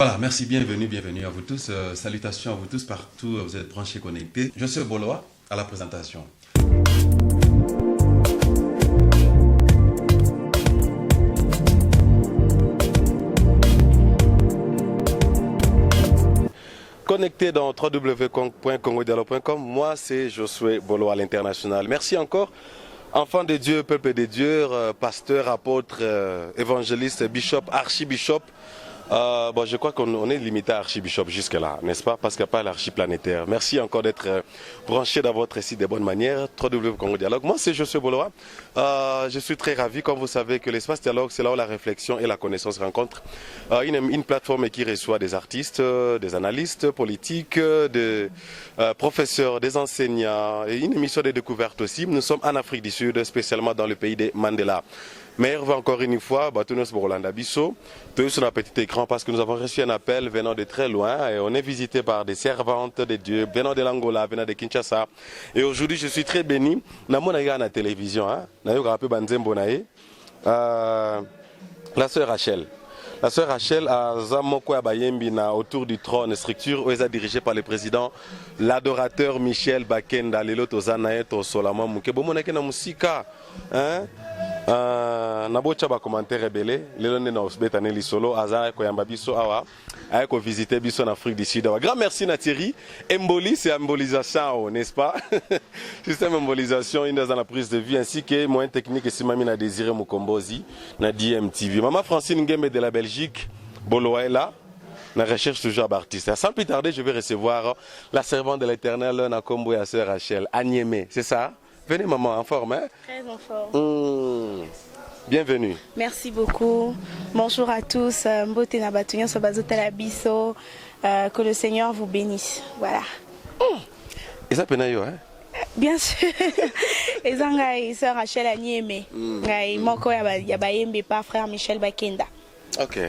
Voilà, merci, bienvenue à vous tous. Salutations à vous tous partout, vous êtes branchés, connectés. Je suis Boloa à la présentation. Connecté dans www.congodialogue.com, moi c'est Josué Boloa à l'international. Merci encore, enfants de Dieu, peuple de Dieu, pasteur, apôtre, évangéliste, bishop, archibishop. Je crois qu'on est limité à archibishop jusque-là, n'est-ce pas? Parce qu'il n'y a pas l'archiplanétaire. Merci encore d'être branché dans votre site de bonne manière, www.congodialogue. Moi, c'est Josué Boloa. Je suis très ravi, comme vous savez, que l'espace dialogue, c'est là où la réflexion et la connaissance se rencontrent. Une plateforme qui reçoit des artistes, des analystes politiques, des professeurs, des enseignants, et une émission de découverte aussi. Nous sommes en Afrique du Sud, spécialement dans le pays de Mandela. Mais encore une fois, nous sommes Rolanda Bisso, tous sur un petit écran parce que nous avons reçu un appel venant de très loin et on est visité par des servantes de Dieu venant de l'Angola, venant de Kinshasa. Et aujourd'hui, je suis très béni. Nous avons la télévision, la sœur Rachel. La sœur Rachel a Zamoko Abayembina autour du trône, structure où elle est dirigée par le président, l'adorateur Michel Bakenda, Lelo Tozanae Tosolama Mukebo Monakena Musika. Nabocha ba commentaire rebelle lelo na osbetane lisolo azara ko yamba biso awa ay ko visiter biso en Afrique du Sud. Grand merci na Thierry. Emboli c'est embolisation, n'est-ce pas? Système embolisation une dans la prise de vue ainsi que moyen technique et Simami na désiré Mukombozi na DMTV. Maman Francine Ngembe de la Belgique, Boloa est là. La recherche toujours d'artistes. Sans plus tarder, je vais recevoir la servante de l'Éternel Nakombo et la sœur Rachel Agneme. C'est ça? Venez maman, en forme, hein? Très en forme. Bienvenue. Merci beaucoup. Bonjour à tous. Que le Seigneur vous bénisse. Voilà. Et ça peine hein? Bien sûr. Et ça, sœur Rachel Agneme. Moko yabayembe pas frère Michel Bakenda. Ok.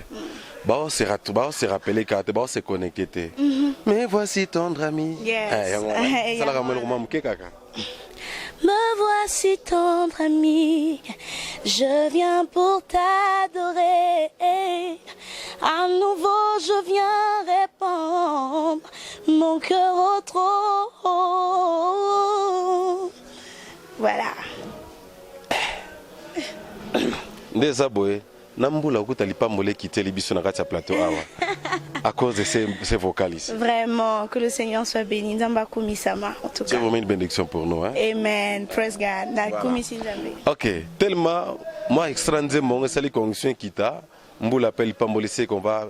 On s'est rappelé quand on s'est connecté. Mais voici ton ami. Yes. Me voici tendre ami, je viens pour t'adorer. À nouveau je viens répandre mon cœur au trône. Voilà. Désaboué. Nambula okutalipa mole quitter les bisous na kati plateau awa à cause de ces vocalistes. Vraiment, que le Seigneur soit béni. Nzamba kumisama en tout cas. C'est vraiment une bénédiction pour nous, hein. Amen. Praise God. Ok, tellement moi extraordinaire mon sali condition kita, mbula appelle pambolissé qu'on va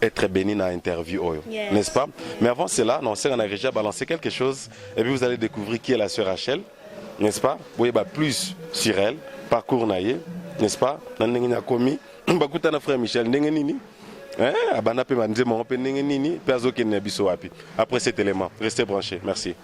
être béni dans l'interview, yes. N'est-ce pas? Mais avant cela, on a déjà balancé quelque chose et puis vous allez découvrir qui est la sœur Rachel, n'est-ce pas? Vous voyez plus sur elle, parcours naïe. N'est-ce pas? Bakuta na frère Michel ndenge nini? Abana pe manze mo pe ndenge nini? Pe azokene biso wapi? Après cet élément, restez branchés. Merci.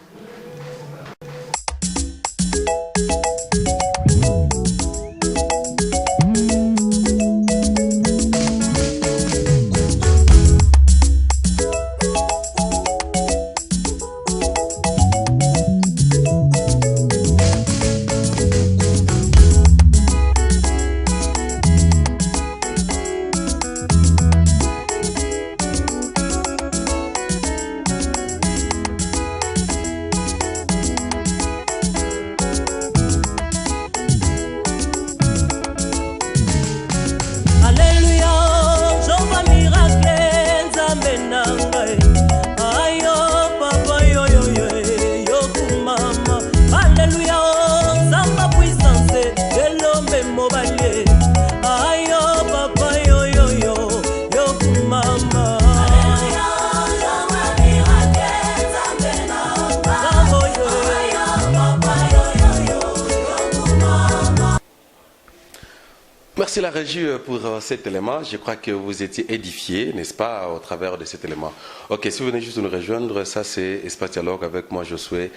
Merci la régie pour cet élément. Je crois que vous étiez édifiés, n'est-ce pas, au travers de cet élément. Ok, si vous venez juste de nous rejoindre, ça c'est Espace Dialogue avec moi, Josué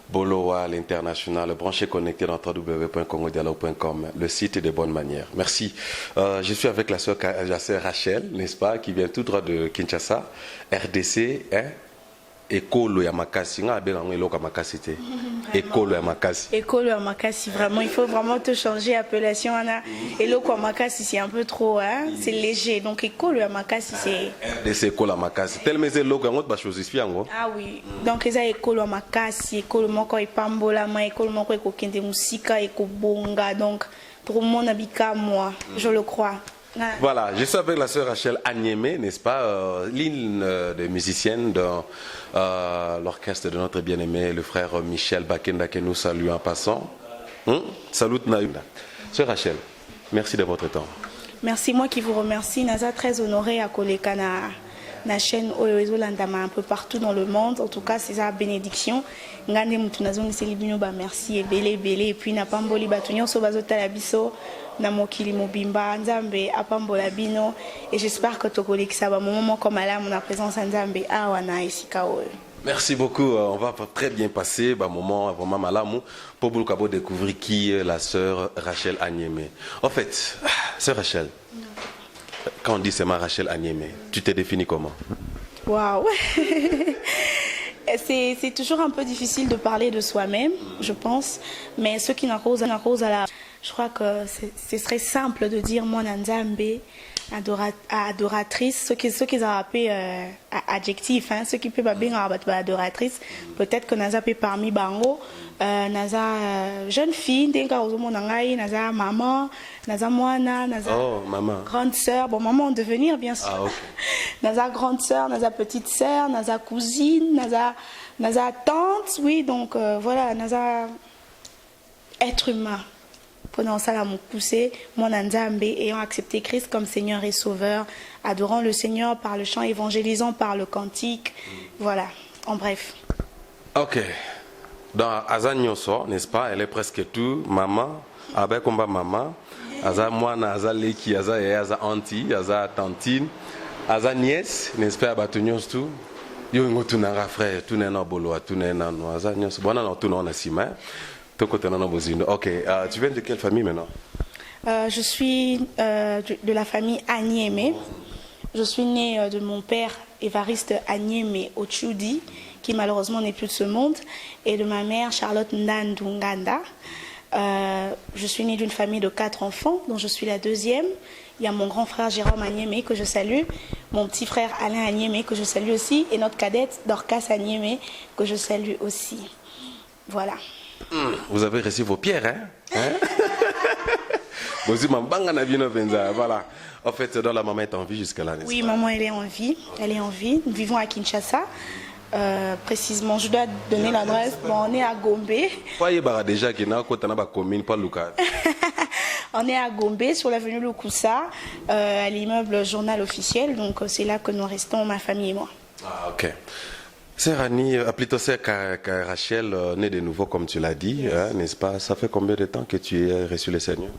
Boloa, l'international, branché connecté dans www.congodialogue.com, le site des bonnes manières. Merci. Je suis avec la sœur Rachel, n'est-ce pas, qui vient tout droit de Kinshasa, RDC, hein? ekolo ya makasi nga abenga ngo eloko ya makasi te ekolo ya makasi Ekolo ya makasi, vraiment, il faut vraiment te changer appellation. Eloko ya makasi, c'est un peu trop, hein? C'est léger. Donc, ekolo ya makasi, c'est. RDC ekolo ya makasi. Tellement c'est eloko yango ba chosifie yango. Ah oui. Donc, eza ekolo ya makasi, ekolo moko epambolama, ekolo moko ekokende musika, ekobonga. Donc, pour mon habika, moi, je le crois. Voilà, je suis avec la sœur Rachel Agnémé, n'est-ce pas, l'une des musiciennes de l'orchestre de notre bien-aimé, le frère Michel Bakenda, que nous saluons en passant. Salut Naïda. Sœur Rachel, merci de votre temps. Merci, moi qui vous remercie. Naza très honoré à Koleka na chaîne Oyoezo Landama un peu partout dans le monde. En tout cas, c'est sa bénédiction. Ngande mutunazongi selibino ba merci et belé belé et puis na pamboli batunyo so bazota la biso na mokili mobimba nzambe apambola bino et j'espère que tokolekisa ba moment comme là mon présence nzambe awa na esika oyo. Merci beaucoup, on va très bien passer un moment vraiment malamu pour vous découvrir qui est la sœur Rachel Agnémé. En fait, sœur Rachel, quand on dit c'est ma Rachel Agnémé, tu te définis comment? Waouh. C'est toujours un peu difficile de parler de soi-même, je pense, mais ce qui n'arrose à la... Je crois que ce serait simple de dire moi Nzambe, adoratrice, ce qui a appelé adjectif, hein, ce qui peut pas bien adoratrice, peut-être que Naza peut parmi Bango, Naza jeune fille, Denga Ozomo Nangai, Naza maman, Naza moana, Naza grande sœur, bon maman en devenir bien sûr, okay. Naza grande sœur, Naza petite sœur, Naza cousine, Naza tante, oui donc voilà, Naza être humain. Pendant ça, mon poussé, mon Nzambe, ayant accepté Christ comme Seigneur et Sauveur, adorant le Seigneur par le chant, évangélisant par le cantique. Voilà, en bref. Ok. Dans Azanyoso, n'est-ce pas, elle est presque tout. Maman, avec combat maman, Aza moana, Aza leki, Aza auntie, Aza tantine, Aza nièce, n'est-ce pas, Abatunios tout. Yo ngotunanga frère, tout n'est pas bolo, tout n'est pas Azanyoso. Bon, non, tout n'est pas sima. Ok, tu viens de quelle famille maintenant? Je suis de la famille Agnémé. Je suis née de mon père Évariste Agnémé Ochudi, qui malheureusement n'est plus de ce monde, et de ma mère Charlotte Ndandunganda. Je suis née d'une famille de 4 enfants, dont je suis la deuxième. Il y a mon grand frère Jérôme Agnémé que je salue, mon petit frère Alain Agnémé que je salue aussi, et notre cadette Dorcas Agnémé que je salue aussi. Voilà. Vous avez reçu vos pierres, hein? Voilà. En fait, dans la maman est en vie jusqu'à là, n'est-ce pas? Oui, maman, elle est en vie. Elle est en vie. Nous vivons à Kinshasa. Précisément, je dois donner l'adresse. Bon, on est à Gombe. Déjà, commune, pas Lucas. On est à Gombe, sur l'avenue Lukusa, à l'immeuble Journal Officiel. Donc, c'est là que nous restons, ma famille et moi. Ah, ok. Sœur Annie, plutôt sœur Rachel, née de nouveau comme tu l'as dit, hein, n'est-ce pas? Ça fait combien de temps que tu as reçu le Seigneur?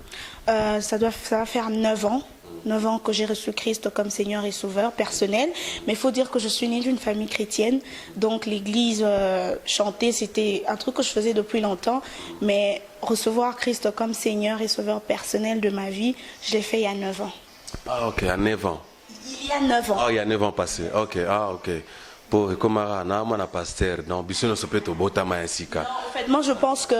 Ça va faire 9 ans. 9 ans que j'ai reçu Christ comme Seigneur et Sauveur personnel. Mais il faut dire que je suis née d'une famille chrétienne. Donc l'église chanter, c'était un truc que je faisais depuis longtemps. Mais recevoir Christ comme Seigneur et Sauveur personnel de ma vie, je l'ai fait il y a 9 ans. Ah ok, à 9 ans. Il y a 9 ans. Ah, il y a 9 ans passés. Ok, ah ok. Pour comme un pasteur, non, bisous ne se peut au botama ainsi qu'à. En fait, moi je pense que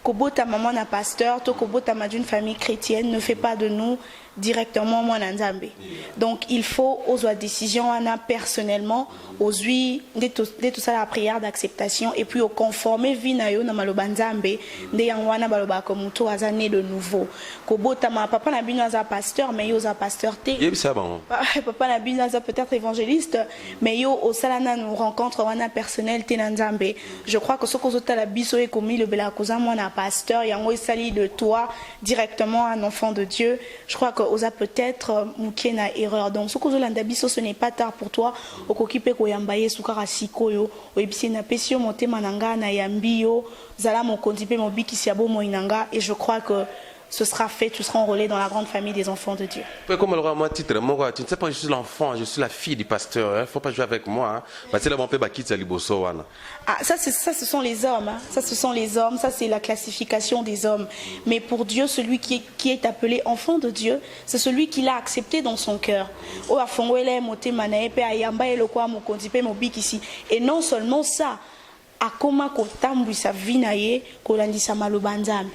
Kobota maman n'a pasteur, to Kobota ma d'une famille chrétienne ne fait pas de nous directement moi Nzambe. Donc il faut aux décisions on a personnellement aux huit de tout ça la prière d'acceptation et puis au conformer vinayo na maloba Nzambe de yangwana baloba comme to azané de nouveau. Kobota ma papa na bino za pasteur mais yo za pasteur té. Papa na bino za peut-être évangéliste mais yo au salana nous rencontre wana personnel té Nzambe. Je crois que ce que zota la biso et commis le bela koza moi na pasteur yango isali de toi directement un enfant de Dieu. Je crois que osa peut-être mouké na erreur. Donc ce que zolanda biso ce n'est pas tard pour toi okokipe ko yambaye sukara sikoyo oyebisi na pesio motema nanga na yambio zala mokonzi pe mobiki siabo moinanga et je crois que ce sera fait, tu seras enrôlé dans la grande famille des enfants de Dieu. Comme le roi, moi, titre, moi, tu ne sais pas, je suis l'enfant, je suis la fille du pasteur. Il ne faut pas jouer avec moi. Parce que là, on peut quitter Liboso. Ah, ça, ce sont les hommes. Hein. Ça, ce sont les hommes. Ça, c'est la classification des hommes. Mais pour Dieu, celui qui est appelé enfant de Dieu, c'est celui qui l'a accepté dans son cœur. Et non seulement ça, akoma kotambuisa vinaye kolandisa malobanzambe.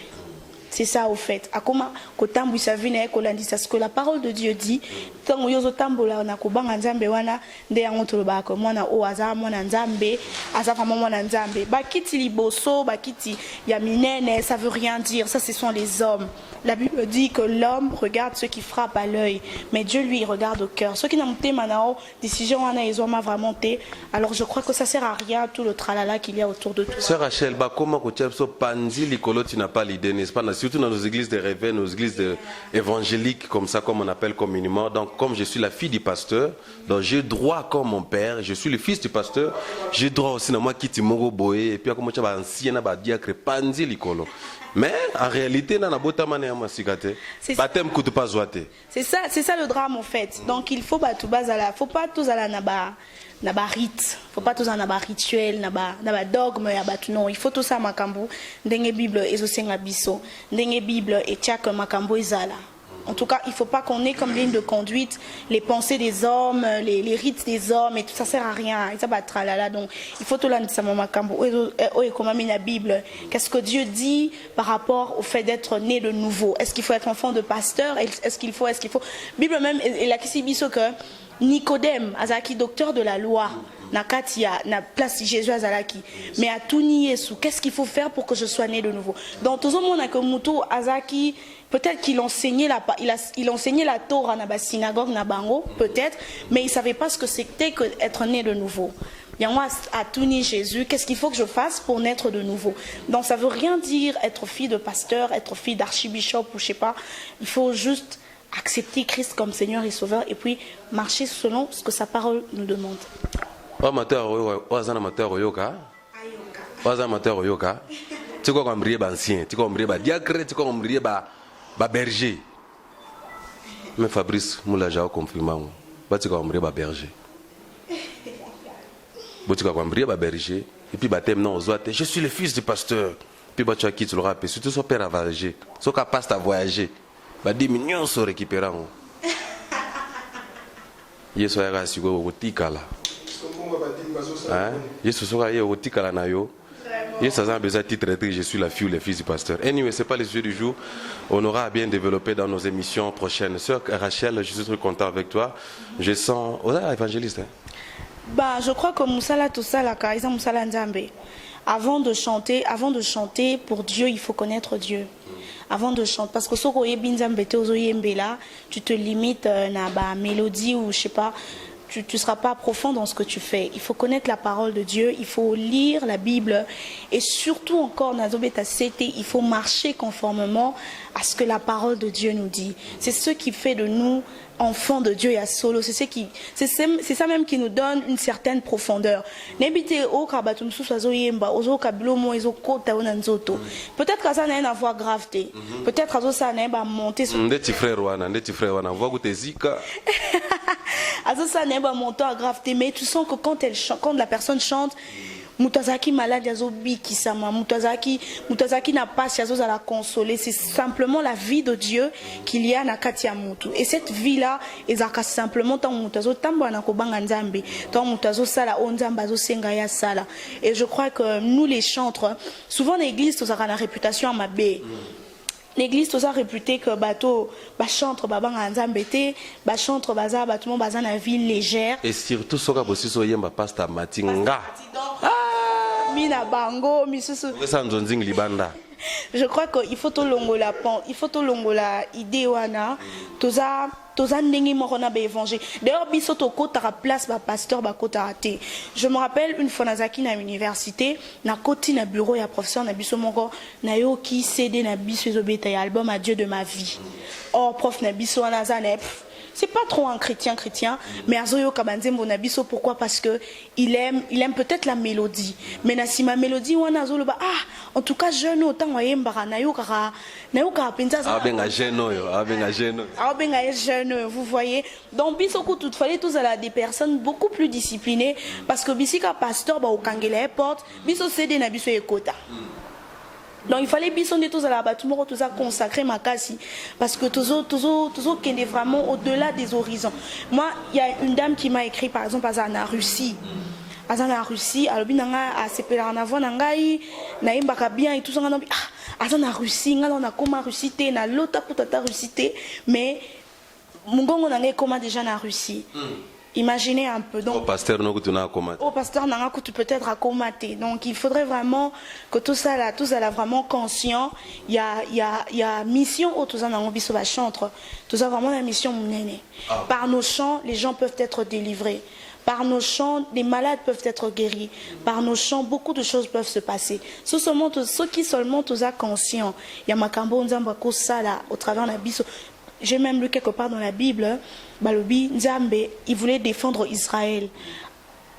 C'est ça au fait. Akoma kotambuisa vinaye kolandisa, ce que la parole de Dieu dit. Tango yozo tambola na kobanga nzambe wana nde yango toloba ko mwana o aza mwana nzambe, aza vraiment mwana nzambe. Bakiti liboso, bakiti ya minene, ça veut rien dire. Ça, ce sont les hommes. La Bible dit que l'homme regarde ceux qui frappent à l'œil, mais Dieu lui regarde au cœur. Ceux qui n'ont pas manao décision en ils ont vraiment été. Alors je crois que ça sert à rien tout le tralala qu'il y a autour de tout. Sœur Rachel, comment tu panzi l'icolo, tu n'as pas l'idée, n'est-ce pas? Surtout dans nos églises de réveil, nos églises évangéliques comme ça, comme on appelle communément. Donc comme je suis la fille du pasteur, donc j'ai droit comme mon père, je suis le fils du pasteur, j'ai droit aussi dans moi qui t'imoro boé et puis comme tu vas ancien na ba diacre panzi l'icolo. Mais en réalité, c'est ça le drame en fait. Donc il faut pas tous aller naba rite, faut pas tous aller naba rituel, naba dogme ya batu non, il faut tout ça makambo ndenge Bible ezosenga biso, ndenge Bible et tiak makambo ezala. En tout cas, il ne faut pas qu'on ait comme ligne de conduite les pensées des hommes, les rites des hommes, et tout ça ne sert à rien. Donc, il faut tout la Bible. Qu'est-ce que Dieu dit par rapport au fait d'être né de nouveau? Est-ce qu'il faut être enfant de pasteur? Est-ce qu'il faut? Bible même, il a qui que Nicodème, Azaki, docteur de la loi, Nakatia, na place Jésus Azalaki, mais à tout nier sous. Qu'est-ce qu'il faut faire pour que je sois né de nouveau? Dans tout le monde, Muto Azaki, peut-être qu'il enseignait il enseignait la Torah dans la synagogue, na Bango, peut-être, mais il ne savait pas ce que c'était que être né de nouveau. Il y a moi à tout nier Jésus, qu'est-ce qu'il faut que je fasse pour naître de nouveau? Donc ça ne veut rien dire être fille de pasteur, être fille d'archibishop ou je ne sais pas. Il faut juste accepter Christ comme Seigneur et Sauveur et puis marcher selon ce que sa parole nous demande. Tu vois comme ancien, tu comme diacre, tu comme berger. Mais Fabrice Moulaja confirme, tu comme berger. Tu comme berger et puis baptême non je suis le fils du pasteur. Puis tu as quitté le rap, surtout son père a voyagé, son capable à voyager. Bah 10 millions sont récupérants. Yesu ya rasiko otikala. Hein? Yesu sera ya otikala na yo. Yesu a besoin de titre je suis la fille ou le fils du pasteur. Anyway, c'est pas le sujet du jour. On aura à bien développer dans nos émissions prochaines. Sœur Rachel, je suis très content avec toi. Je sens évangéliste. Hein? Bah, je crois que Moussala tout ça la Kaisa Moussala Nzambe. Avant de chanter pour Dieu, il faut connaître Dieu. Avant de chanter, parce que ce tu te limites à la mélodie ou je sais pas, tu ne seras pas profond dans ce que tu fais. Il faut connaître la parole de Dieu, il faut lire la Bible et surtout encore, il faut marcher conformément à ce que la parole de Dieu nous dit. C'est ce qui fait de nous enfants de Dieu et à solo. C'est ça même qui nous donne une certaine profondeur. Peut-être que ça n'a rien à voir grave. Peut-être que ça n'a pas monter sur à gravité, mais tu sens que quand la personne chante, Mutazaki malade yazobi kisama, Mutazaki n'a pas si à la consoler, c'est simplement la vie de Dieu qu'il y a na katia mutu. Et cette vie là, ezaka simplement tant mutazo tamba na kobanga nzambe, tant mutazo sala onzamba zo senga ya sala. Et je crois que nous les chantres, souvent l'église tous a la réputation à mabé. L'église tous a réputé que bateau chantre babanga nzambete, chantre baza battement baza na vie légère. Et surtout soka bosi so yemba pasteur Matinga. Mina bango misusu. Je crois qu'il faut tout longola idée wana toza ndenge morona ba évangile. D'ailleurs biso to kota place ba pasteur ba kota raté. Je me rappelle une fois nazaki na université na koti na bureau ya professeur na biso moko na yo ki CD na biso ezobeta ya album Adieu de ma vie. Or prof na biso wana za c'est pas trop un chrétien, mais azoyo kabanzembo na biso, pourquoi? Parce que il aime peut-être la mélodie. Mais na si ma mélodie wana azolo ba en tout cas jeune autant wayembara na yo kara penza ça. Jeune, vous voyez. Donc biso ko tout fallait tous à la des personnes beaucoup plus disciplinées parce que bisika pasteur ba okangela porte, biso cédé na biso ekota. Donc il fallait bisonder tous à la bâtiment, tous à consacrer ma case parce que toujours qui est vraiment au-delà des horizons. Moi, il y a une dame qui m'a écrit par exemple en Russie. En Russie, alors bien à sepérer en avant nangai, naïmbaka bien et tout ça en Russie, on a comment Russie té na lota pour tata Russie té, mais mon gongo nangai comment déjà en Russie. Imaginez un peu. Donc, au pasteur n'a peut-être à comater. Donc il faudrait vraiment que tout ça là vraiment conscient. Il y a mission au tout ça dans biso va chantre. Tout ça vraiment la mission munene. Par nos chants, les gens peuvent être délivrés. Par nos chants, les malades peuvent être guéris. Par nos chants, beaucoup de choses peuvent se passer. Ceux qui seulement tout ça conscient. Il y a makambo nzamba ko sala au travers de la biso. J'ai même lu quelque part dans la Bible, Balobi Nzambe, il voulait défendre Israël.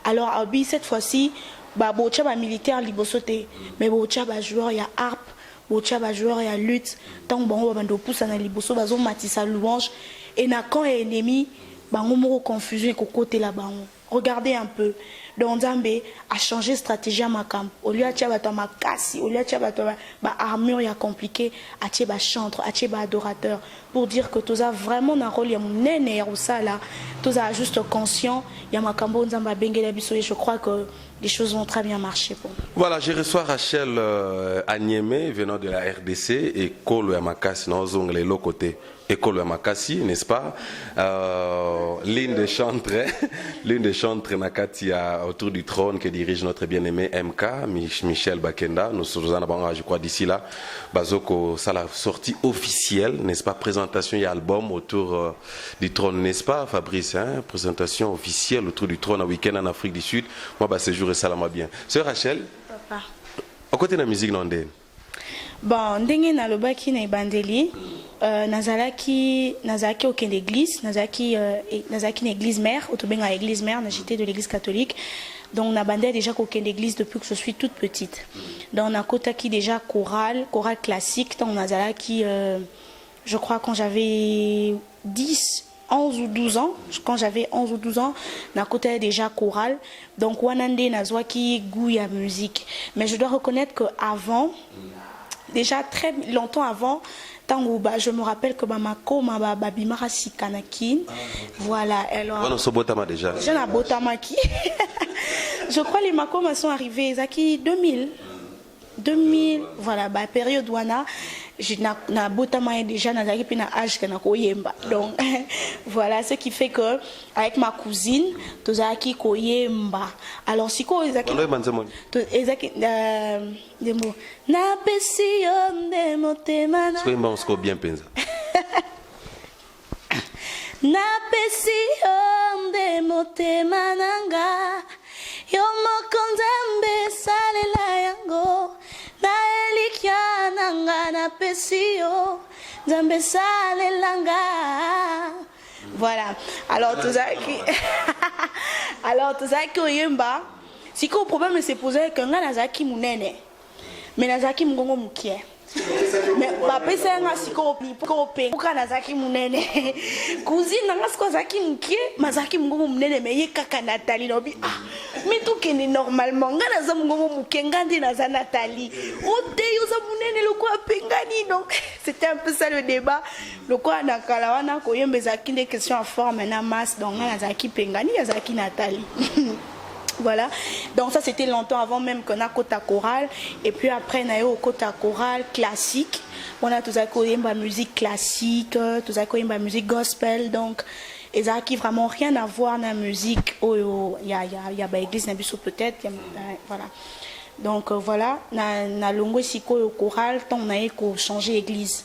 Alors, Abi, cette fois-ci, Bocha ba militaire libosote, mais Bocha ba joueur, il y a harpe, Bocha ba joueur, il y a lutte. Tant bon, bando pousse na liboso, bazo matissa louange. Et na quand est ennemi, bango moro confusion et côté là-bas. Regardez un peu. Donc Nzambe a changé de stratégie à ma camp. Au lieu de ma cassi, au lieu de ma armure, il y a compliqué, à ba chantre, à ba adorateur, pour dire que tout ça vraiment un rôle, il y a mon nene ou ça là, tout ça juste conscient, il y a ma cambo Nzamba Bengela Bisso et je crois que les choses vont très bien marcher pour nous. Voilà, je reçois Rachel Agneme venant de la RDC et Kolo Yamakasi, non, les l'autre côté. École Yamakasi, n'est-ce pas? L'une des chantres Nakatia autour du trône que dirige notre bien-aimé MK, Michel Bakenda. Nous sommes en je crois, d'ici là. Bazoko, ça la sortie officielle, n'est-ce pas? Présentation et album autour du trône, n'est-ce pas, Fabrice? Hein? Présentation officielle autour du trône, un week-end en Afrique du Sud. Moi, ce jour, ça l'a bien. Sœur Rachel, Papa. À côté de la musique, non? Bon, ndenge na lobaki na ibandeli, nazalaki aucune église, nazalaki une église mère, autobenga église mère, j'étais de l'église catholique. Donc na bandé déjà aucune église depuis que je suis toute petite. Donc na kotaki déjà chorale classique, donc nazalaki je crois quand j'avais 11 ou 12 ans, quand j'avais 11 ou 12 ans, na côté déjà chorale. Donc wanande nazwaki goût à musique. Mais je dois reconnaître que avant déjà très longtemps avant, je me rappelle que Bamako m'a babimara sikanakin. Voilà, alors. Déjà. Je n'ai botamaki. Je crois que les Makoma sont arrivés, Zaki 2000, voilà, période wana. Na botama déjà na zaki na âge kana koyemba. Donc voilà ce qui fait que avec ma cousine tozaki koyemba. Alors siko ezaki ezaki demo na pesi onde motema na koyemba on bien penza. Na pesi onde motema nanga yo mokonzambe salela yango na elikia nanga na pesio nzambe salelanga. Voilà. Alors tout ça qui oyemba siko problème c'est posé que nga nazaki munene mais nazaki mgongo mukie. Mais papa c'est nga siko pe pour nazaki munene cousine nga siko zaki mukie mazaki mgongo munene mais ye kaka Nathalie lobi mais tout qui est normalement nga naza mgongo mukie ngandi naza Nathalie ote yoza munene loko apengani. Donc c'était un peu ça le débat loko na kala wana ko yembe zaki des questions à forme na masse donc nga nazaki pengani yazaki Nathalie. Voilà, donc ça c'était longtemps avant même qu'on a quota chorale et puis après on a eu au quota chorale classique. On a tout ça ma musique classique, tout ça ma musique gospel, donc et ça qui vraiment rien à voir dans la musique. Oh, il y a l'église Nabiso peut-être, voilà. Donc voilà, na longo siko au chorale, tant on a eu changer église.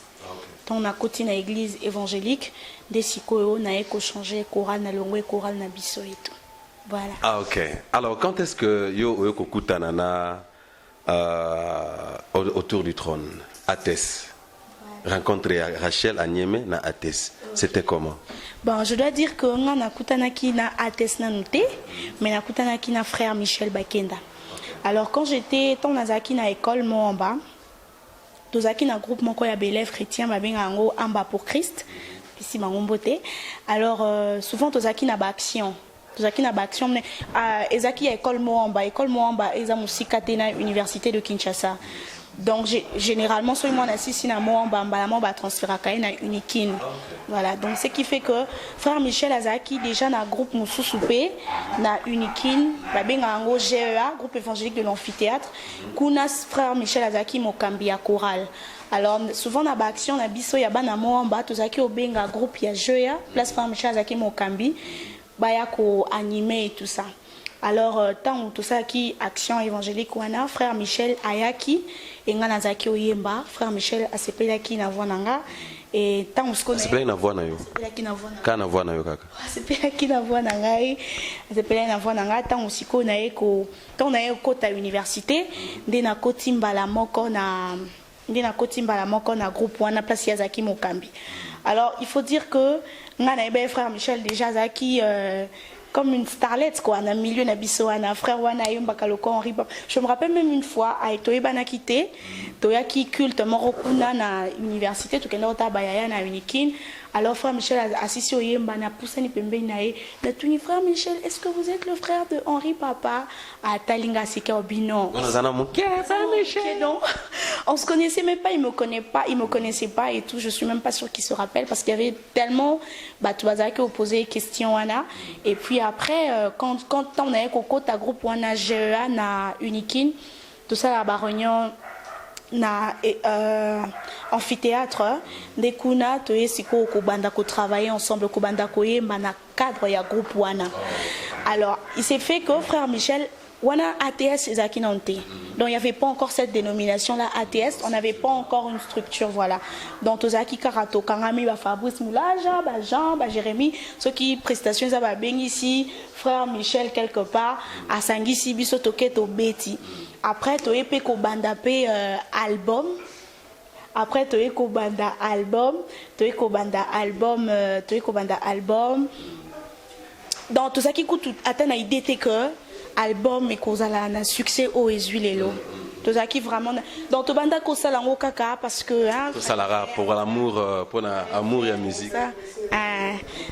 Tant on a côté na église évangélique, des siko on a eu changer chorale na longo chorale Nabiso et tout. Voilà. Ah ok. Alors quand est-ce que yo kokutanana autour du trône à Tess? rencontre Rachel à Niamey na Ates. C'était comment? Bon, je dois dire que on a kutanaki na Ates na noté, mais na kutanaki na frère Michel Bakenda. Alors quand j'étais ton nazaki na école Moamba, tozaki na groupe moko ya élèves chrétiens ba benga ngo Amba pour Christ, ici mangomboté. Alors souvent tozaki na ba action. Tozaki na ba action ezaki ya école Moamba eza musika te na université de Kinshasa. Donc généralement soit moi assis na Moamba mbala ba transférer na Unikin. Voilà, donc ce qui fait que frère Michel Azaki déjà na groupe Moussoussoupé na Unikin ba benga ngo GEA, groupe évangélique de l'amphithéâtre, kuna frère Michel Azaki mokambi ya chorale. Alors souvent na ba action na biso ya bana Moamba tozaki obenga groupe ya GEA, place frère Michel Azaki mokambi baya ko animer et tout ça. Alors tant tout ça qui action évangélique wana frère Michel ayaki et nga nazaki oyemba frère Michel asepelaki na vonanga et tant usko asepelaki na vonayo kana vonayo kaka asepelaki na vonanga asepelaki na vonanga tant usiko na eko tant na eko ta université ndena kotimbala moko na groupe wana place ya Zaki Mokambi. Alors il faut dire que nga na frère Michel déjà Zaki comme une starlette quoi, dans le milieu nabiso na frère wana yomba kaloko Henri. Je me rappelle même une fois à Toyeba quitté, Toya qui culte morokuna na université to kenda ota bayaya na Unikin. Alors frère Michel a assisté au yemba na poussa ni pembe nae. Na tuni frère Michel, est-ce que vous êtes le frère de Henri papa à Talinga Sika Obino? Non. On se connaissait même pas, il me connaissait pas et tout, je suis même pas sûre qu'il se rappelle parce qu'il y avait tellement Batouaza qui opposait questions wana et puis après quand on avait coco ta groupe wana GEA na Unikin tout ça la barognon na amphithéâtre des kuna to esiko ko banda ko travailler ensemble ko banda ko yemba na cadre ya groupe wana. Alors il s'est fait que frère Michel wana ATS ezaki nanté. Donc il n'y avait pas encore cette dénomination là ATS, on n'avait pas encore une structure voilà. Donc tozaki karato kangami ba Fabrice Moulaja, ba Jean, ba Jérémy, ceux qui prestations ça ba beng ici, frère Michel quelque part à Sangisi biso toketo beti. Après tu es ko banda pe album. Après tu es ko banda album. Donc tout ça qui coûte atteint à idée que album et cause à succès au Ezuilelo. Tout ça qui vraiment donc tout banda ko sala ngo kaka parce que tout ça la pour l'amour pour l'amour et la musique.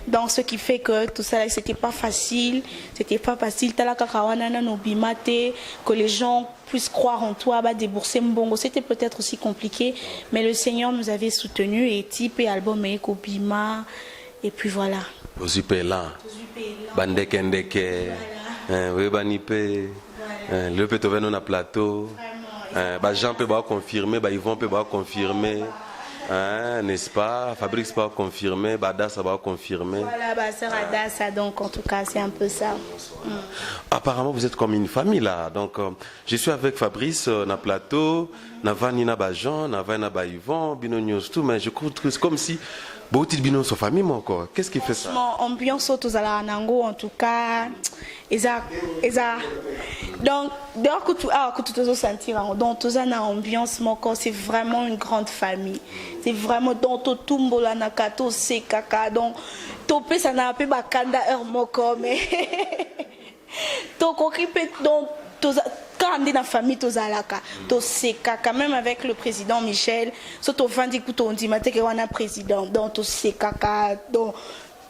Donc ce qui fait que tout ça c'était pas facile tala kaka wana na no bimate que les gens puissent croire en toi ba débourser mbongo c'était peut-être aussi compliqué mais le Seigneur nous avait soutenus et type et album et bima et puis voilà. Ozupela. Bandekendeke. Oui banipe. Le peut venir na plateau. Jean peut confirmer, Yvon peut confirmer, n'est-ce pas? Fabrice peut confirmer, Dassa va confirmer. Voilà, sœur Adassa, donc en tout cas c'est un peu ça. Apparemment vous êtes comme une famille là, donc je suis avec Fabrice na plateau, na Vanina Jean, na Vanina Yvon, Binonios tout, mais je trouve que c'est comme si beaucoup de binons sont famille moi encore. Qu'est-ce qui fait ça? Ambiance autour à la Nango en tout cas. Donc, dehors que tu sentir, dans toute une ambiance, c'est vraiment une grande famille. C'est vraiment dans tout tumbo la nakato c'est kaka donc topé ça n'a pas bakanda heure moko mais to kokipé donc quand on est dans la famille tozalaka to c'est kaka même avec le président Michel surtout vandi kuto on dit maté que on a président donc to c'est kaka donc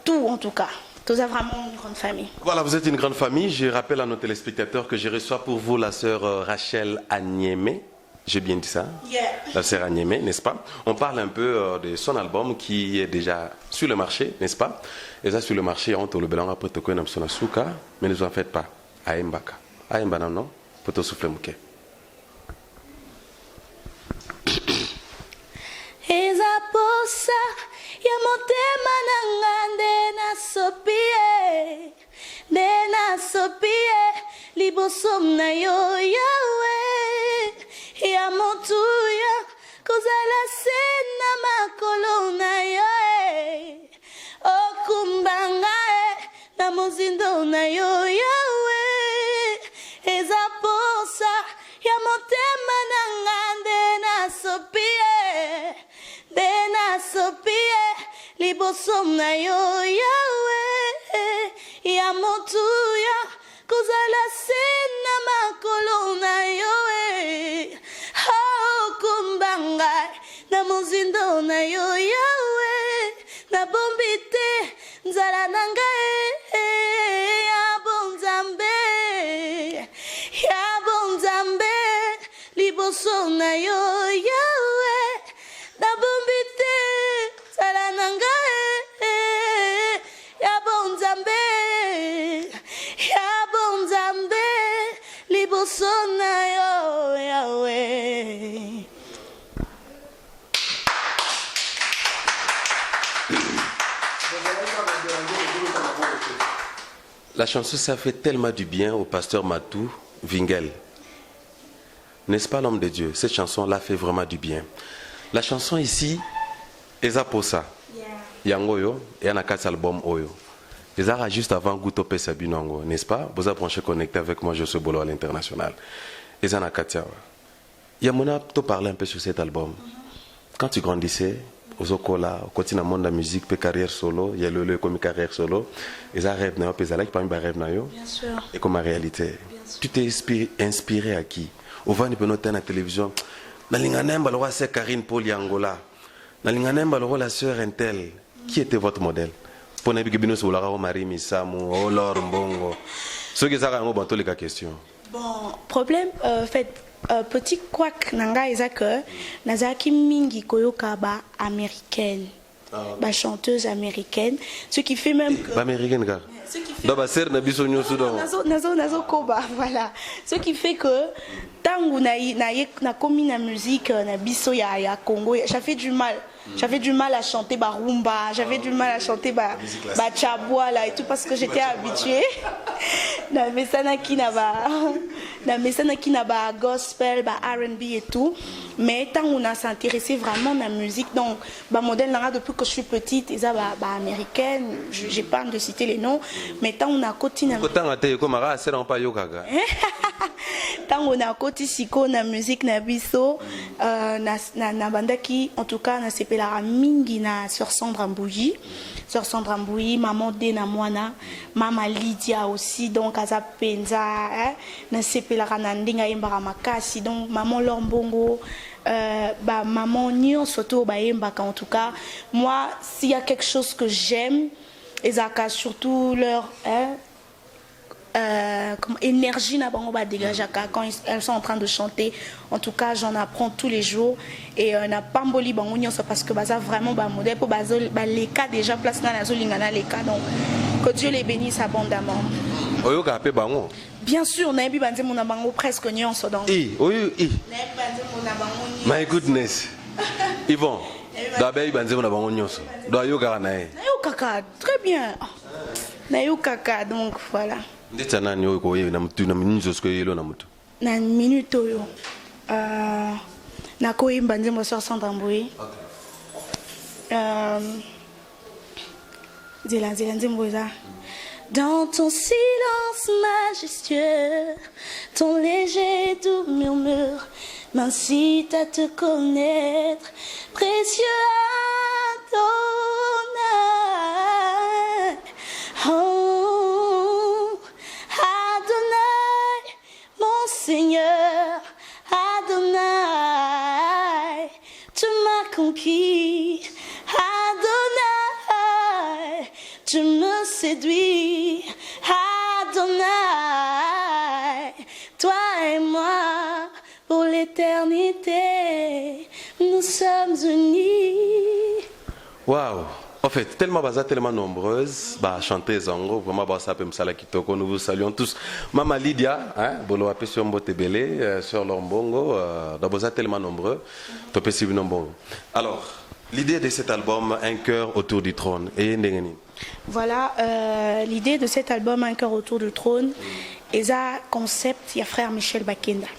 tout en tout cas. Vous êtes vraiment une grande famille. Voilà, vous êtes une grande famille. Je rappelle à nos téléspectateurs que je reçois pour vous la sœur Rachel Anyeme. J'ai bien dit ça? Yeah. La sœur Anyeme, n'est-ce pas? On parle un peu de son album qui est déjà sur le marché, n'est-ce pas? Et ça, sur le marché, on te le belang après te connaître sur la souka, mais ne vous en faites pas. Aembaka. Aembana, non? Pour te souffler, mouké. Ya motema nanga nde nasopie liboso na yo yawe ya motuya kozala se na makolo na yo okumbanga na mozindo na yo yawe eza posa ya motema nanga nde nasopie nasopie liboso na yo Yahweh ya motuya kozala se na makolo na yo kumbanga na mozindo na yo Yahweh na bombite nzala na ngai ya bonzambe liboso na yo Yahweh na bombite nzala na ngai ya bonzambe liboso na yo Yahweh. La chanson, ça fait tellement du bien au pasteur Matou Vingel. N'est-ce pas l'homme de Dieu? Cette chanson l'a fait vraiment du bien. La chanson ici, Eza Posa, Yangoyo, et Anakas album Oyo. Eza juste avant Gouto Pesabinongo, n'est-ce pas? Vous avez branché connecté avec moi, je suis Bolo à l'international. Eza Nakatia. Yamona, tu parler un peu sur cet album. Quand tu grandissais, aux Okola, au côté du monde de la musique, puis carrière solo, il y a le comme carrière solo, et ça rêve na yo, puis ça like parmi rêve na yo. Bien sûr. Et comme réalité. Tu t'es inspiré à qui? Au vent de noter à la télévision. Na linganemba le roi c'est Karine Paul Yangola. Na linganemba le roi la sœur Intel. Qui était votre modèle? Pour ne pas que vous avez Marie Misamu, Olor Mbongo. Ce qui est ça, on les questions. Bon, problème, fait. Petit quack nanga eza que nazaki mingi koyoka ba américaine, ba chanteuse américaine, ce qui fait même que américaine gars. Ce qui fait nazo koba, voilà. Ce qui fait que tangu na komi na musique na biso ya Congo, j'avais du mal. J'avais du mal à chanter ba rumba, j'avais du mal à chanter ba tchabwa là et tout parce que j'étais habituée. Na mesana ki na ba gospel, ba R&B et tout. Mais tant on a s'intéressé vraiment à la musique, donc ba modèle là depuis que je suis petite, ils ba américaine, j'ai pas de citer les noms, mais tant on a continué. Tant on a côté siko na musique na biso na bandaki en tout cas na sepelaka mingi na sur Sandra Mbouyi maman Dena Mwana mama Lydia aussi donc aza penza na sepelaka na ndinga yembaka makasi donc maman Lombongo ba maman Nyon surtout ba yembaka en tout cas moi s'il y a quelque chose que j'aime ezaka surtout leur comme énergie na bango ba dégager quand elles sont en train de chanter. En tout cas j'en apprends tous les jours et na pamboli bango nyonso parce que baza vraiment ba modèle pour ba les cas déjà place na zolingana les cas donc que Dieu les bénisse abondamment. Oyoka pe bango. Bien sûr na yebi banze mona bango presque nyonso donc. Oyo na yebi banze mona bango nyonso. My goodness. Yvon. D'abord banze mona bango nyonso. Do yoka na e. Na yoka très bien. Na yoka donc voilà. Ndeta nani oyo ko na mutu na minzo sko yelo na mutu na minute oyo na koyimba nzembo sur Sandra Mbouyi zela nzembo za dans ton silence majestueux ton léger doux murmure m'incite à te connaître précieux Adonai Seigneur Adonai, tu m'as conquis, Adonai, tu me séduis, Adonai, toi et moi pour l'éternité, nous sommes unis. Waouh! En fait, tellement nombreuses, chanteuses en gros, vraiment, nous vous saluons tous. Maman Lydia, Bolo Apé sur Mbotebele, sur Lombongo, tellement nombreux. Alors, l'idée de cet album, Un cœur autour du trône, et voilà, l'idée de cet album, Un cœur autour du trône, est un concept, il y a frère Michel Bakenda.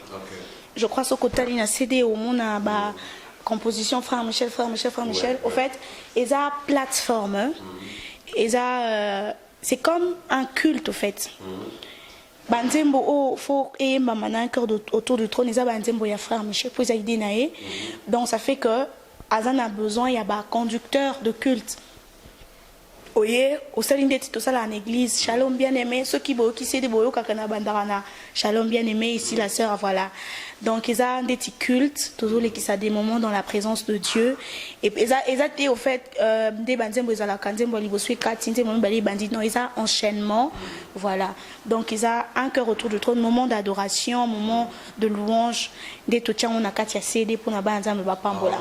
Je crois que ce côté a cédé au monde à composition frère Michel. Au fait, ils ont plateforme, c'est comme un culte au fait. Banzembo oh faut et maman un cœur autour du trône, ils ont banzembo ya frère Michel, puis ils idée naé. Donc ça fait que Azan a besoin, il y a un conducteur de culte. Oye, au salon de Tito Sala en église, shalom bien-aimé, ceux qui s'est des boyaux kakana bandarana, shalom bien-aimé, ici la sœur, voilà. Donc, ils ont des petits cultes, toujours les qui sont des moments dans la présence de Dieu. Et ils ont au fait, des bandits, ils ont la candine, ils ont suivi 4, ils ont des bandits, non, ils ont enchaînement, voilà. Donc, ils ont un cœur autour du trône, moment d'adoration, moment de louange, des toutiens, on a katia cédé pour la bandit, mais pas pambola.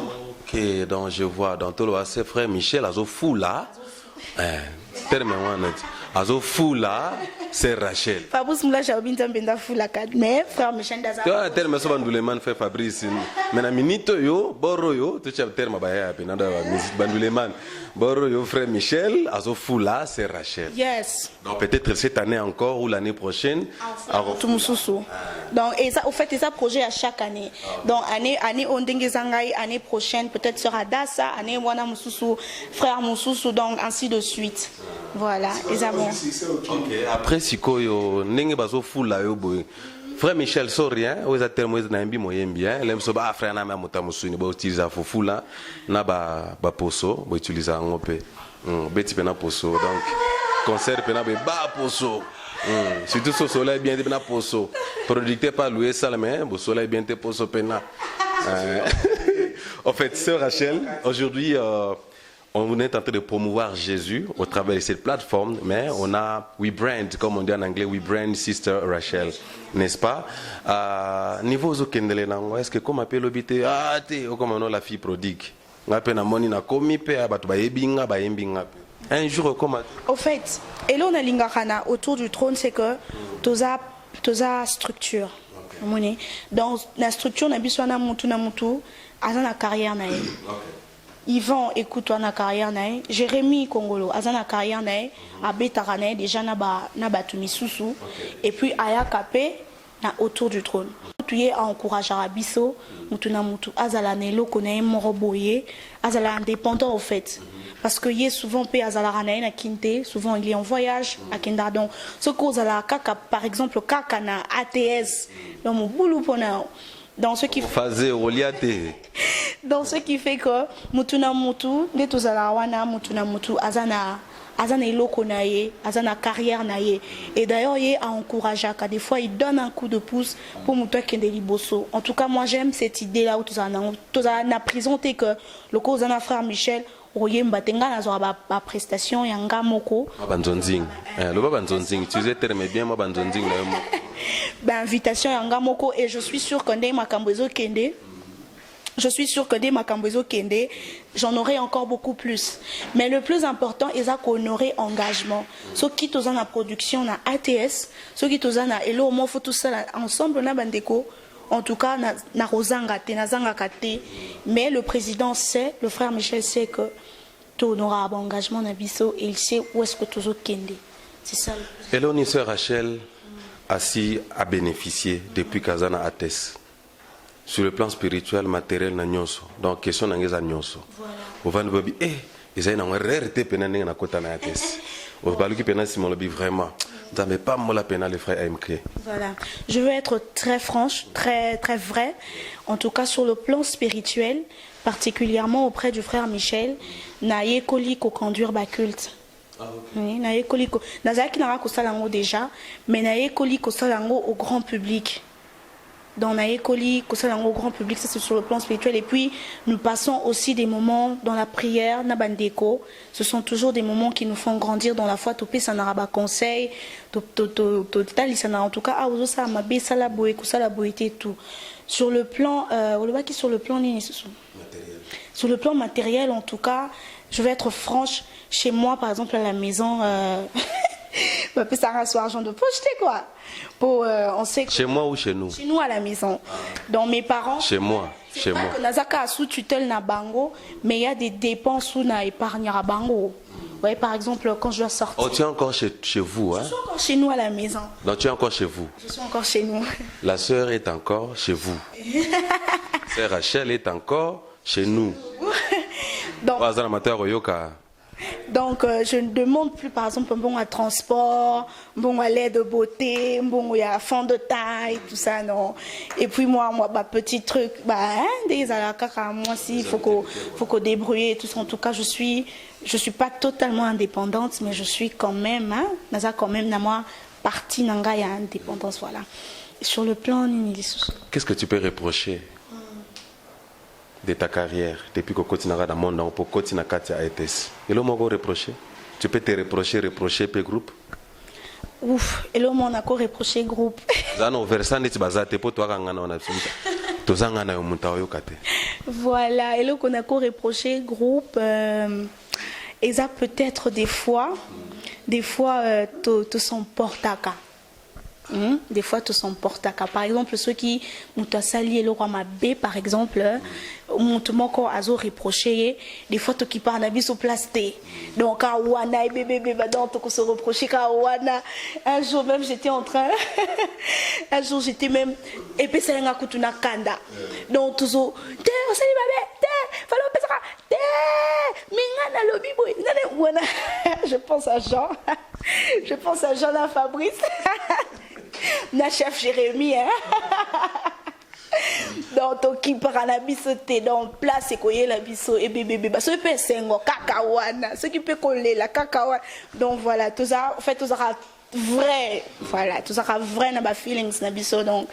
Ok, donc je vois, dans tout le assez frère Michel, azo fou là. Terme azo fou là, c'est Rachel. Fabrice Moula Jabin Tambenda fou la cad, mais frère Michel Daza. Tu vois, terme souvent Bandouleman fait Fabrice. Mais na minute yo, boro yo, tu sais terme baya penanda Bandouleman. Boro yo frère Michel, azo fou là, c'est Rachel. Yes. Donc peut-être cette année encore ou l'année prochaine. Tout mon sous. Donc et ça, au fait, c'est un projet à chaque année. Donc année Ondenge Zangai, année prochaine peut-être sera Dassa, année Wana Moussou, frère Moussou, donc ainsi de suite. Voilà, les amours. Ok, après sikoyo nenge bazo fou là yo boy. Frère Michel Sorien, vous êtes terme na mbi moyen bien, l'aime so ba frère na ma motamusu ni ba utiliser fou là na ba poso, ba utiliser ngope. Beti pena poso donc concert pena ba poso. Surtout ce soleil bien pena poso. Producteur pas louer salme, bo soleil bien te poso pena. En fait, sœur Rachel, aujourd'hui on est en train de promouvoir Jésus au travers de cette plateforme, mais on a We Brand, comme on dit en anglais, We Brand Sister Rachel, n'est-ce pas? Niveau zokendele nango, est-ce que comme appelle l'obité, comme on a la fille prodigue, on appelle na moni na komi pe abatu ba yebinga ba yembinga. Un jour comment? Au fait, et là on a lingakana autour du trône, c'est que toza structure. Dans la structure, on a besoin na mutu, à la carrière na. Yvan, écoute, on a carrière nae. Jérémy Congolo, azana carrière nae. Abetarane, déjà na Tumissousou. Et puis Aya Kapé, na autour du trône. Tu es à encourager Abisso, Mutuna Mutu, Azala Nelo, Konae Moroboye, Azala indépendant au fait. Parce que y est souvent pe Azala Ranae na Kinte, souvent il est en voyage à Kindardon. Ce cause à la Kaka, par exemple, Kaka na ATS, dans mon boulot pona. Dans ce qui fait que Mutuna Mutu, de Tuzalawana, Mutuna Mutu, Azana Eloko naye, Azana carrière naye. Et d'ailleurs, il a encouragé qu'à des fois, il donne un coup de pouce pour Moutoua Kendeli Bosso. En tout cas, moi j'aime cette idée-là où tu as présenté que le cause d'un frère Michel. Mbatenga na ba prestation yanga moko banzonzing le ba banzonzing tu sais terme bien moi banzonzing na yo ba invitation yanga moko et je suis sûr que ndé makambozo kende j'en aurai encore beaucoup plus, mais le plus important est qu'on aurait engagement. Ceux qui sont en production na ATS, ceux qui sont na elo mo faut tout ça ensemble na bandeko. En tout cas, na rozanga kate, mais le président sait, le frère Michel sait que tu auras un engagement na biso et il sait où est-ce que tu as kende. C'est ça. Et là, sœur Rachel a bénéficié depuis Kazana Ates sur le plan spirituel, matériel na nyonso. Donc question na ngeza nyonso. Voilà. Au ils ont une rarité pénale na kota na Ates. Au balu qui pénale si mon lobby vraiment. Mais pas moi la pénale les frères AMK. Voilà. Je veux être très franche, très très vrai. En tout cas sur le plan spirituel, particulièrement auprès du frère Michel, naye koli ko conduire ba culte. Naye koli ko nazaki na ko salango déjà, mais naye koli ko salango au grand public. Dans naye koli ko salango au grand public, ça c'est sur le plan spirituel. Et puis nous passons aussi des moments dans la prière na bandeko. Ce sont toujours des moments qui nous font grandir dans la foi. Topé ça n'a pas conseil, total ça n'a en tout cas ah ozo ça m'a bé ça la boé ko ça la boété tout. Sur le plan sur le plan matériel. Sur le plan matériel en tout cas, je vais être franche, chez moi par exemple à la maison ça reste argent de poche quoi. Pour on sait que chez moi ou chez nous? Chez nous à la maison. Donc mes parents. Chez moi. Chez moi. Nazaka sous tutelle na bango, mais il y a des dépenses sous na épargne à bango. Ouais, par exemple quand je dois sortir. Oh, tu es encore chez vous, hein? Je suis encore chez nous à la maison. Donc tu es encore chez vous. Je suis encore chez nous. La sœur est encore chez vous. Sœur Rachel est encore chez nous. Donc. Donc, je ne demande plus, par exemple, un bon à transport, un bon à lait de beauté, un bon à fond de taille, tout ça, non. Et puis, moi, petit truc, des alakaka, moi aussi, il faut qu'on débrouille et tout ça. En tout cas, je suis pas totalement indépendante, mais je suis quand même, naza quand même, na moi, partie nanga ya indépendance, voilà. Sur le plan, qu'est-ce que tu peux reprocher de ta carrière depuis que tu as dans le monde pour continuer à ETS? Et le mot reprocher, tu peux te reprocher pe groupe. Ouf, et le mot on a quoi reprocher groupe. Zano versant ne tibazate pour toi ngana on a tsuta. Tozanga na yomunta yo kate. Voilà, et le qu'on a quoi reprocher groupe et ça peut-être des fois te sont portaka. Des fois, tout sont portaka. Par exemple, ceux qui m'ont sali le roi Mabé, par exemple, m'ont encore à reproché. Des fois, tout qui parle à bis au plasté. Donc, à Wana et bébé, donc, tout se reprocher qu'à Wana. Un jour même, j'étais en train. Un jour, j'étais même. Et puis, c'est un coup de kanda. Donc, tout ça. Té, on s'est dit, bébé, té, fallait passer ça. Té, mingana lobby boy. Je pense à Jean. Je pense à Jean Fabrice. Na chef Jérémy, hein. Donc, toki par la bisoté, donc, place et koye la biso et bébé, bah, ce peut sengo, kakawana, ce qui peut coller la kakawana. Donc, voilà, tout ça, en fait, tout ça vrai, voilà, tout ça vrai, na ba feelings, na biso, donc,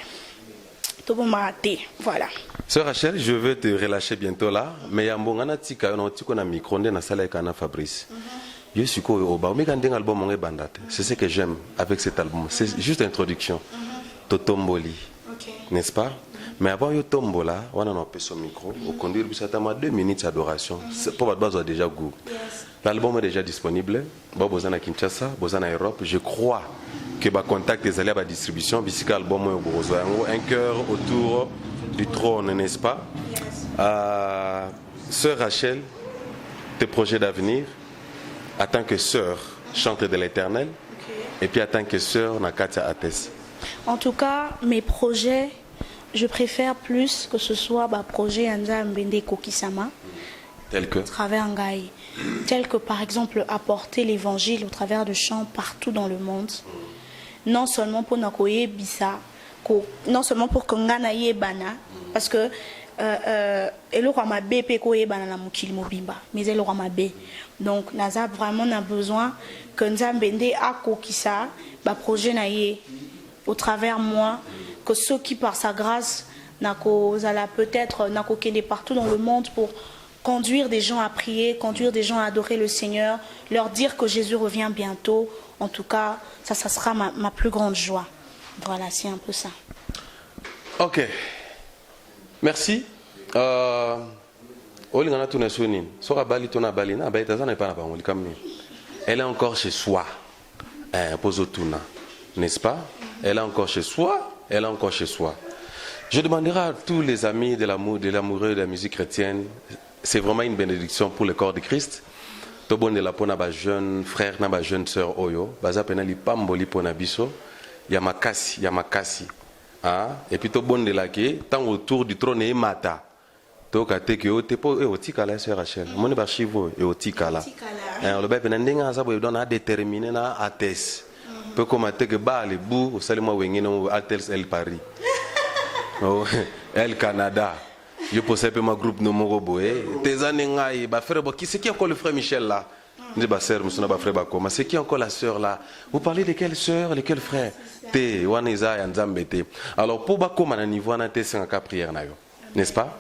tout bon maté, voilà. Sœur Rachel, je veux te relâcher bientôt là, mais il y a un bon anatika, on a un micro, on a un salle avec Fabrice. Je suis un album c'est ce que j'aime avec cet album. C'est juste l'introduction. Totomboli. N'est-ce pas? Mais avant le tombola, on a un peu son micro. Au conduire, ça t'a 2 minutes d'adoration. Pour votre base, déjà goût. L'album est déjà disponible. Vous êtes à Kinshasa, vous êtes en Europe. Je crois que le contact des alliés à la distribution, puisque l'album est au gros. Un cœur autour du trône, n'est-ce pas? Sœur Rachel, tes projets d'avenir. En tant que sœur, chante de l'Éternel, et puis en tant que sœur, Nakatia Ates. En tout cas, mes projets, je préfère plus que ce soit un projet Anza Mbende Kokisama. Tel que? Tel que par exemple apporter l'évangile au travers de chants partout dans le monde. Non seulement pour Nakoye Bisa, non seulement pour Konganaye Bana, parce que et le roi Mabé pekoye banana mukili mobimba mais le roi Mabé donc naza vraiment a besoin que Nzambende akokisa ba projet naie au travers moi que ceux qui par sa grâce nako zala peut-être nako kende partout dans le monde pour conduire des gens à prier, conduire des gens à adorer le Seigneur, leur dire que Jésus revient bientôt. En tout cas, ça sera ma plus grande joie. Voilà, c'est un peu ça. Ok. Merci. Elle est encore chez soi. N'est-ce pas? Elle est encore chez soi. Elle est encore chez soi. Je demanderai à tous les amis de l'amour, de l'amoureux de la musique chrétienne, c'est vraiment une bénédiction pour le corps de Christ. Tobon de la pona ba jeune frère na ba jeune sœur oyo, baza pena li pamboli pona biso, yamakasi. Ah, et puis tobon de la ke, tant autour du trône et mata. Toka teke o tepo e otikala sœur Rachel. Moni ba chivo e otikala. Le ba pena ndenga za bo dona déterminer na ates. Peu comme teke ba le bou, salimo wengine mo Altels El Paris. Oh, El Canada. Je possède ma groupe de Moroboé. Tes années, c'est qui encore le frère Michel là? C'est qui encore la sœur là? Vous parlez de quelle sœur, de quel frère? Te, Waneza et Nzambete. Alors, pour Bakoma, on niveau c'est un cas prière, n'est-ce pas?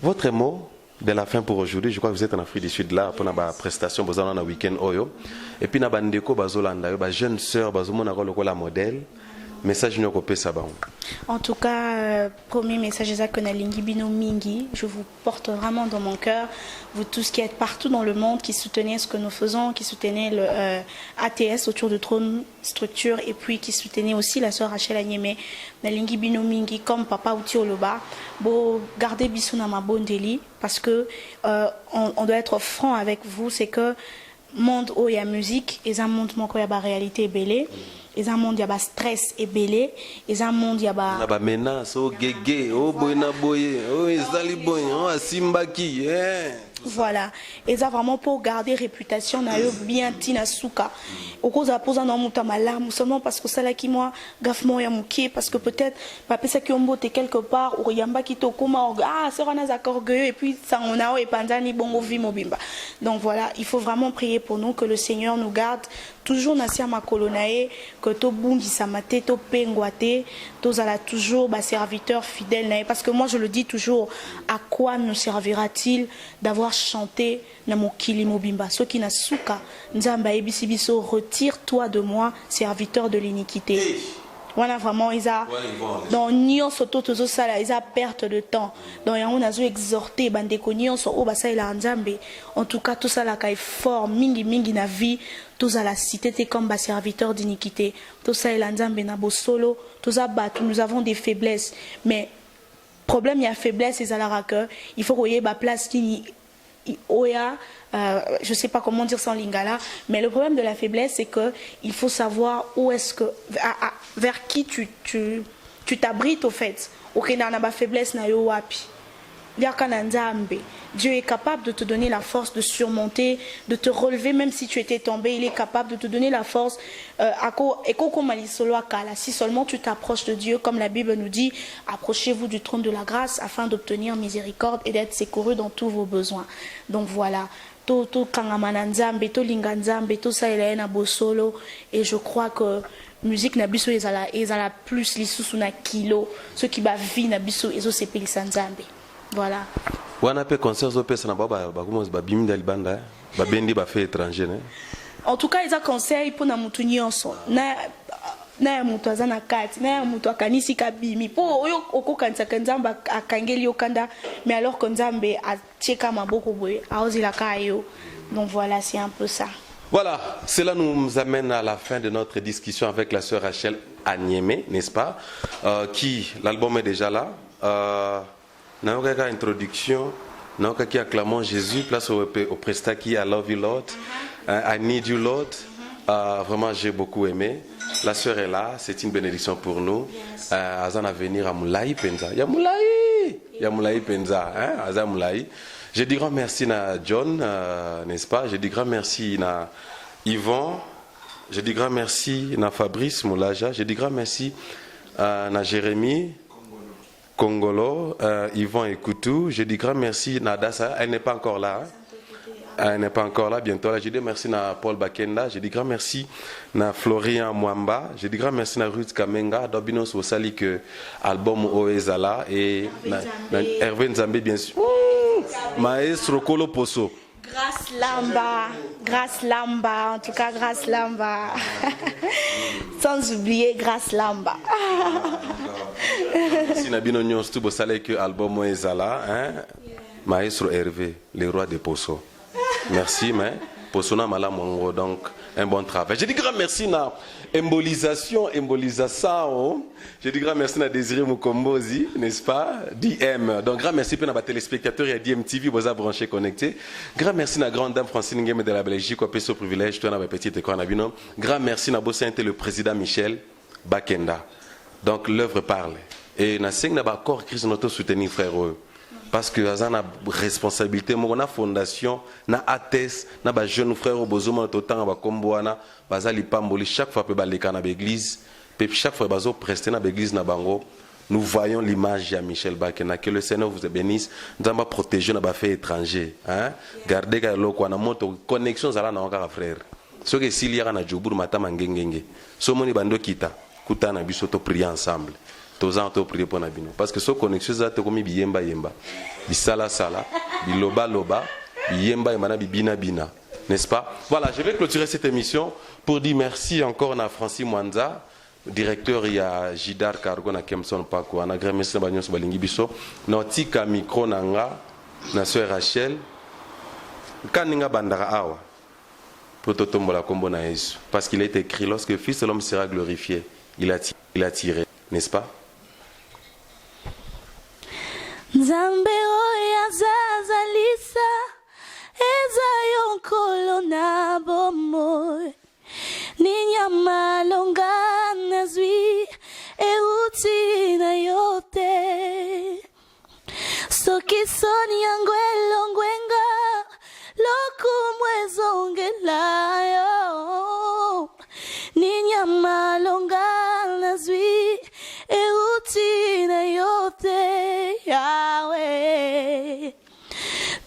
Votre mot de la fin pour aujourd'hui, je crois que vous êtes en Afrique du Sud là pour la prestation, vous avez un week-end oyo. Et puis, na bandeko bazolanda, ba jeune sœur, bazomona ko la modèle. Message nous copé ça ba. En tout cas, premier message est que Nalingi Bino Mingi, je vous porte vraiment dans mon cœur, vous tous qui êtes partout dans le monde, qui soutenez ce que nous faisons, qui soutenez le ATS autour de Trône Structure et puis qui soutenez aussi la sœur Rachel Agneme, Nalingi Bino Mingi comme Papa Outi Oloba, bo gardez Bissouna ma bondeli parce que on doit être franc avec vous, c'est que monde où il y a musique, et un monde où il y a réalité belle. Et un monde il y a stress et belé, et un monde il y a menace, oh gégé, oh boyna boye, oh isali boy, oh simbaki, Voilà. Et ça vraiment pour garder réputation na yo bien tina suka. Au cause à poser dans mon malam seulement parce que ça là qui moi gaffement ya mukie parce que peut-être papa ça qui ombote quelque part ou yamba qui to kuma ah c'est on a orgueilleux et puis ça on a et pandani bongo vi mobimba. Donc voilà, il faut vraiment prier pour nous que le Seigneur nous garde toujours nasia makolonae que to bungi samate to pengoate to zala toujours ba serviteur fidèle nae parce que moi je le dis toujours à quoi nous servira-t-il d'avoir chanté na mokili mobimba soki na suka nzamba ebisi biso retire-toi de moi serviteur de l'iniquité. Voilà vraiment ils a dans nyonso to tozo sala ils a perte de temps donc yango nazo exhorter bandeko nyonso o basaila nzambe en tout cas tout ça la kai fort mingi mingi na vie tous à la cité t'es comme bas serviteur d'iniquité tout ça il nzambe na bosolo tous à battre nous avons des faiblesses mais problème il y a faiblesse et à la que il faut qu'il y ait ba place qui oya je sais pas comment dire ça en lingala, mais le problème de la faiblesse c'est que il faut savoir où est-ce que vers qui tu t'abrites au fait. Ok, na ba faiblesse na yo wapi. Dieu est capable de te donner la force de surmonter, de te relever même si tu étais tombé. Il est capable de te donner la force. Si seulement tu t'approches de Dieu, comme la Bible nous dit, approchez-vous du trône de la grâce afin d'obtenir miséricorde et d'être secouru dans tous vos besoins. Donc voilà. Et je crois que musique na biso ezala plus lisusu na kilo ce qui va vie na biso ezo sepelisa nzambe. Voilà. Wana pe concert zo pesa na baba ba bimi dalibanda ba bendi ba fait étranger né. En tout cas, ils ont conseil pour na mutu nyonso. Na mutu azana kati, na mutu akanisi kabimi. Po oyo okokanisa kanzamba akangeli okanda, mais alors que nzambe a tcheka maboko boye, aozila kayo. Donc voilà, c'est un peu ça. Voilà, cela nous amène à la fin de notre discussion avec la sœur Rachel à Niamey, n'est-ce pas? L'album est déjà là. Naoka introduction, Naoka qui acclamons Jésus, place au Presta qui I love you Lord, I need you Lord. Vraiment j'ai beaucoup aimé. La sœur est là, c'est une bénédiction pour nous. Azan à venir à Moulaï Penza. Il y a Moulaï Penza, hein? Azan Moulaï. Je dis grand merci à John, n'est-ce pas? Je dis grand merci à Yvon. Je dis grand merci à Fabrice Moulaja. Je dis grand merci à Jérémy Congolo, Yvon et Koutou. Je dis grand merci à Dassa. Elle n'est pas encore là. Hein? Elle n'est pas encore là, bientôt là. Je dis merci à Paul Bakenda. Je dis grand merci à Florian Mwamba. Je dis grand merci à Ruth Kamenga. Dobinos Osali que album Oezala et Hervé Nzambe bien sûr. Maestro Kolo Poso. Grâce Lamba, en tout cas Grâce Lamba. Sans oublier Grâce Lamba. Si Nabino Nyon Stubo Salé que album Oezala, hein? Maestro Hervé, le roi de Poso. Merci, mais Poso na malamongo, donc un bon travail. Je dis grand merci na embolisation. Je dis grand merci à Désiré Mukombozi, n'est-ce pas? DM. Donc grand merci pour nos téléspectateurs et à DMTV, vous avez branché connecté. Grand merci à la grande dame Francine Ngueme de la Belgique, au ce privilège, toi na petite école na bino. Grand merci à Bossente le président Michel Bakenda. Donc l'œuvre parle. Et na sing na ba corps Christ notre soutenir frère. Parce que on a responsabilité, on a fondation, on a ATES, on a jeunes frères au besoin de temps, on a comboana, bazali pamboli chaque fois que baleka na l'église, puis chaque fois bazo prester na l'église na bango, nous voyons l'image de Michel Bakena. Que le Seigneur vous bénisse. Nous allons protéger nos affaires étrangers, hein. Gardez que l'eau qu'on a monté connexion zala na encore frère. Ce que s'il y a na jobour matin mangengenge, so moni bando kita, kuta na biso to prier ensemble. Prier pour Nabino. Parce que ce connexion, c'est comme Biyemba Yemba. Bisala Sala, Biloba Loba, Biyemba Yemana, Bibina Bina. N'est-ce pas? Voilà, je vais clôturer cette émission pour dire merci encore à Francis Mwanza, directeur, il y a Jidar Cargo, na Kemson Pako, na Gremesna Bagnos Balingi Biso, Nautica Micro Nanga, na Sœur Rachel, Kaninga Bandara Awa, pour Totombola Kombo na Yesu. Parce qu'il est écrit, lorsque le Fils de l'homme sera glorifié, il a tiré, n'est-ce pas? Nzambe oya zazalisa eza yonkolo na bomoy ninyama longa nazwi euti na yote soki soni yango elongwenga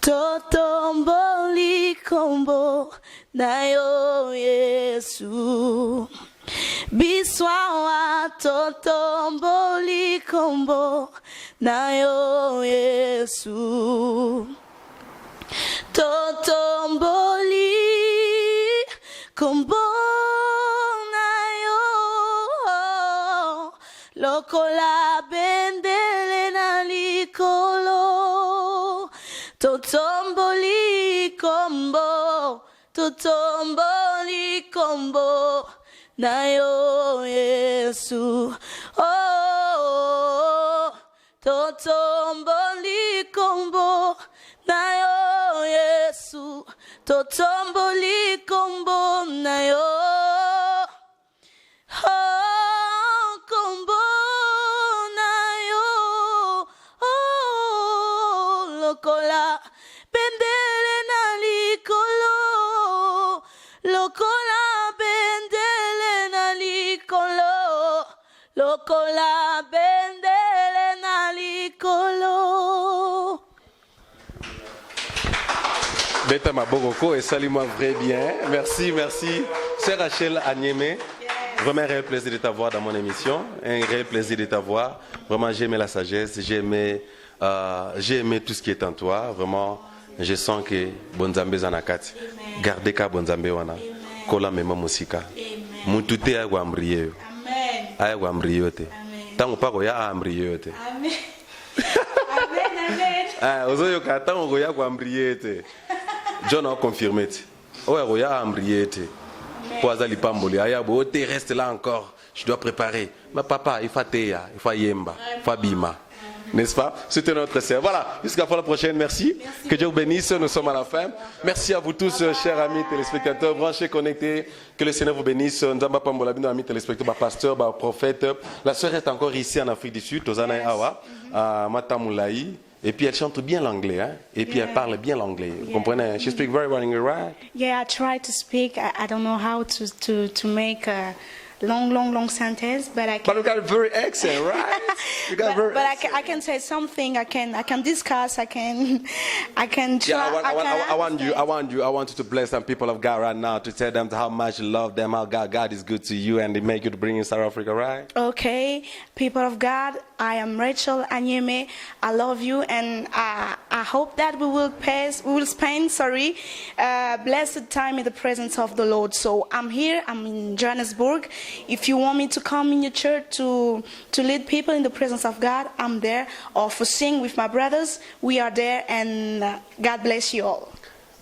totomboli kombo nayo Yesu. Biswawa totomboli kombo nayo Yesu. Totomboli kombo nayo lokola bendele na likolo. Totomboli kombo nayo Yesu. Oh, totomboli kombo nayo Yesu. Totomboli kombo nayo. Oh, kombo nayo. Oh, lokola bendele na likolo. Lokola bendele na likolo. Lokola bendele na likolo. Beta Mabogoko et salut-moi vrai bien. Merci, merci. C'est Rachel Agneme. Vraiment un réel plaisir de t'avoir dans mon émission. Un réel plaisir de t'avoir. Vraiment, j'ai aimé la sagesse. J'ai aimé tout ce qui est en toi. Vraiment, je sens que Bonzambe Zanakati. Gardez ka Bonzambe wana. Kola mema musika. Mutute ya guambriye. Amen. Aya guambriye te. Tango pako ya ambriye te. Amen. Amen, amen. Ah, ozoyo ka tango ya guambriye te. John a confirmé. Ouais, Roya a embrayé. Poisa lipamboli. Ayabo, tu restes là encore. Je dois préparer. Mais papa, il faut Théa, il faut Yemba, il faut Bima. N'est-ce pas? C'était notre sœur. Voilà, jusqu'à la fois la prochaine. Merci. Que Dieu vous bénisse. Nous sommes à la fin. Merci à vous tous, chers amis téléspectateurs, branchés, connectés. Que le Seigneur vous bénisse. Nzamba Pambola, amis téléspectateurs, pasteur, prophète. La sœur est encore ici en Afrique du Sud, aux Anaï Awa, à Matamoulaï. Et puis elle chante bien l'anglais, hein? Et puis elle parle bien l'anglais. Vous comprenez? She speaks very well English, right? Yeah, I try to speak. I don't know how to make a long sentence, but I can. But you got a very accent, right? You got but I can say something. I can discuss. I can try. Yeah, I want you to bless some people of God right now, to tell them how much you love them, how God is good to you, and they make you to bring in South Africa, right? Okay, people of God, I am Rachel Anyeme. I love you, and I hope that we will spend blessed time in the presence of the Lord. So I'm here. I'm in Johannesburg. If you want me to come in your church to lead people in the presence of God, I'm there. Or for sing with my brothers, we are there. And God bless you all.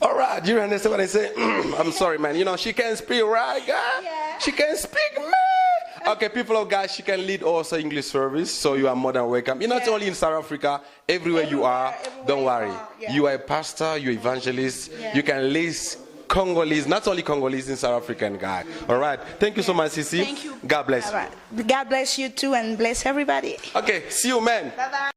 All right, you understand what I say? I'm sorry, man. You know, she can speak, right, God? Yeah. She can speak, man. Okay, people of God, she can lead also English service, so you are more than welcome. You're not only in South Africa, everywhere you are, don't worry. Yeah. You are a pastor, you're evangelist, Yeah. you can lead Congolese, not only Congolese in South African, God. All right, thank you so much, Sisi. Thank you. God bless All you. right. God bless you too, and bless everybody. Okay, see you, man. Bye-bye.